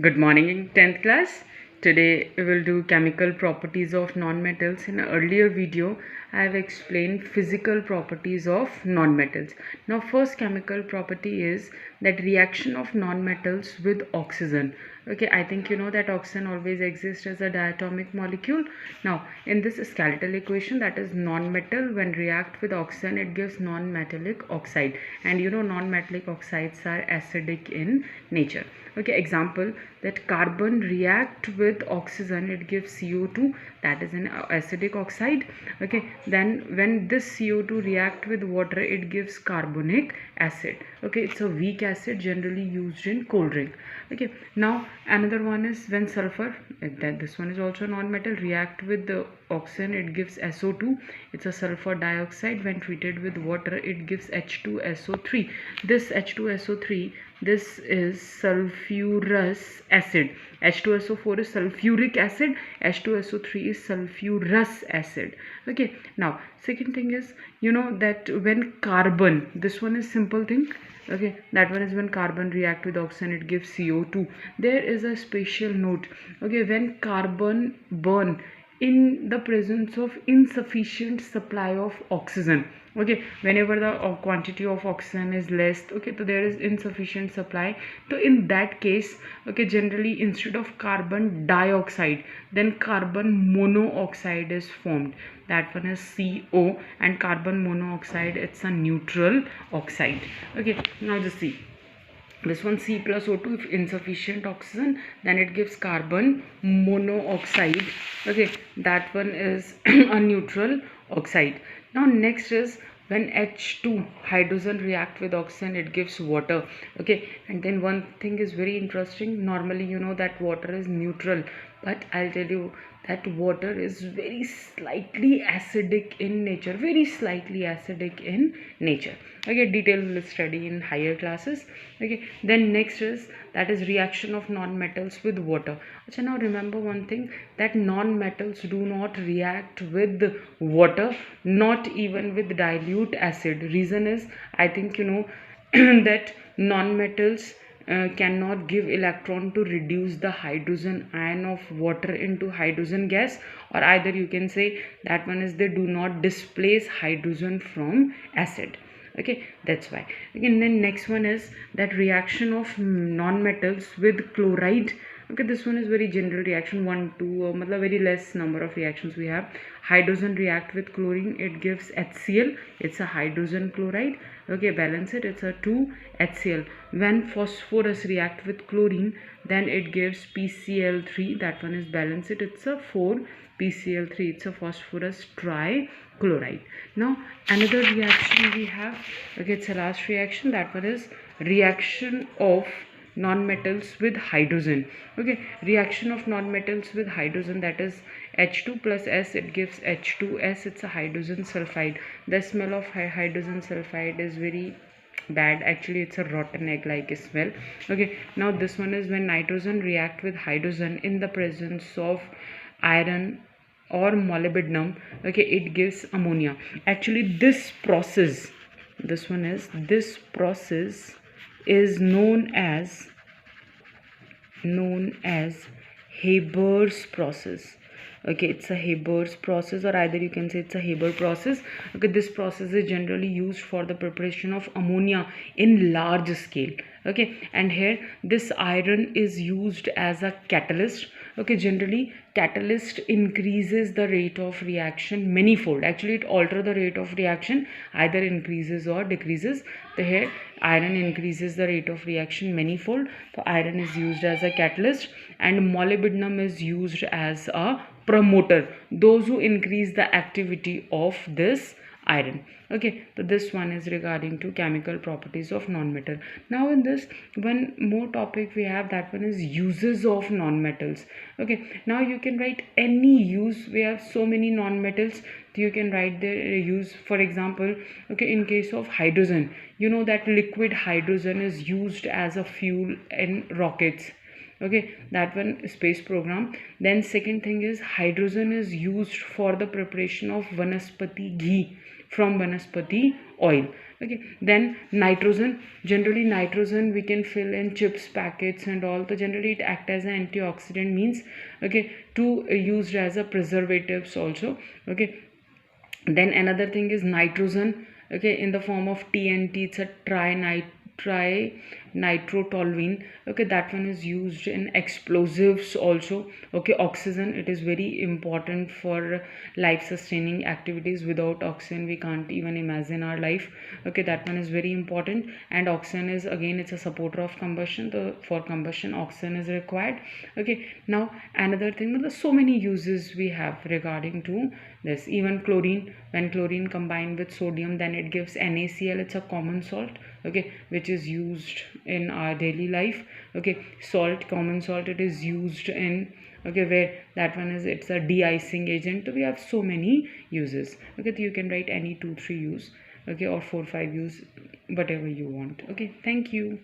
Good morning in 10th class. Today we will do chemical properties of nonmetals. In an earlier video, I have explained physical properties of nonmetals. Now first chemical property is that reaction of nonmetals with oxygen. Okay, I think you know that oxygen always exists as a diatomic molecule. Now in this skeletal equation, that is nonmetal, when react with oxygen it gives non-metallic oxide, and you know non-metallic oxides are acidic in nature. Okay, example, that carbon react with oxygen, it gives CO2, that is an acidic oxide. Okay, then when this CO2 react with water, it gives carbonic acid. Okay, it's a weak acid generally used in cold drink. Okay, now another one is when sulfur, that this one is also non-metal, react with the oxygen, it gives SO2, it's a sulfur dioxide. When treated with water, it gives H2SO3. This H2SO3, this is sulfurous acid. H2SO4 is sulfuric acid, H2SO3 is sulfurous acid. Okay, now second thing is, you know that when carbon, this one is simple thing. Okay, that one is when carbon react with oxygen, it gives CO2. There is a special note. Okay, when carbon burn in the presence of insufficient supply of oxygen. Okay, whenever the quantity of oxygen is less, okay, so there is insufficient supply. So in that case, okay, generally instead of carbon dioxide, then carbon monoxide is formed. That one is CO, and carbon monoxide, it's a neutral oxide. Okay, now just see this one, C plus O2, if insufficient oxygen, then it gives carbon monoxide. Okay, that one is a neutral oxide. Now next is when H2 hydrogen react with oxygen, it gives water. Okay, and then one thing is very interesting. Normally you know that water is neutral, but I'll tell you that water is very slightly acidic in nature, very slightly acidic in nature. Okay, detail we'll study in higher classes. Okay, then next is, that is reaction of non-metals with water. So now remember one thing, that non-metals do not react with water, not even with dilute acid. Reason is, I think you know that non-metals cannot give electron to reduce the hydrogen ion of water into hydrogen gas, or either you can say that one is they do not displace hydrogen from acid. Okay, that's why. Again, then next one is that reaction of non-metals with chloride. Okay, this one is very general reaction, 1 2 matlab very less number of reactions we have. Hydrogen react with chlorine, it gives HCl, it's a hydrogen chloride. Okay, balance it, it's a 2 HCl. When phosphorus react with chlorine, then it gives PCl3, that one is balance it, it's a 4 PCl3, it's a phosphorus trichloride. Now another reaction we have, okay, it's a last reaction, that one is reaction of non-metals with hydrogen. Okay, reaction of non-metals with hydrogen, that is H2 plus S, it gives H2S, it's a hydrogen sulfide. The smell of hydrogen sulfide is very bad, actually it's a rotten egg like smell. Okay, now this one is when nitrogen react with hydrogen in the presence of iron or molybdenum. Okay, it gives ammonia. Actually this process, this process is known as Haber's process. Okay, it's a Haber's process, or either you can say it's a Haber process. Okay, this process is generally used for the preparation of ammonia in large scale. Okay, and here this iron is used as a catalyst. Okay, generally catalyst increases the rate of reaction manifold. Actually it alters the rate of reaction, either increases or decreases. The here iron increases the rate of reaction manifold, so iron is used as a catalyst, and molybdenum is used as a promoter, those who increase the activity of this iron. Okay, so this one is regarding to chemical properties of non-metal. Now in this one more topic we have, that one is uses of non-metals. Okay, now you can write any use. We have so many non-metals, you can write their use. For example, okay, in case of hydrogen, you know that liquid hydrogen is used as a fuel in rockets. Okay, that one space program. Then second thing is hydrogen is used for the preparation of vanaspati ghee from vanaspati oil. Okay, then nitrogen. Generally nitrogen we can fill in chips packets and all, so generally it act as an antioxidant, means okay, to used as a preservatives also. Okay, then another thing is nitrogen, okay, in the form of TNT. It's a trinitrotoluene. Okay, that one is used in explosives also. Okay, oxygen, it is very important for life sustaining activities. Without oxygen we can't even imagine our life. Okay, that one is very important. And oxygen is, again, it's a supporter of combustion. For combustion oxygen is required. Okay, now another thing, there's so many uses we have regarding to this. Even chlorine, when chlorine combined with sodium, then it gives NaCl. It's a common salt, okay, which is used in our daily life. Okay, salt, common salt, it is used in, okay, where that one is, it's a de-icing agent. So we have so many uses. Okay, so you can write any 2-3 use, okay, or 4-5 use, whatever you want. Okay, thank you.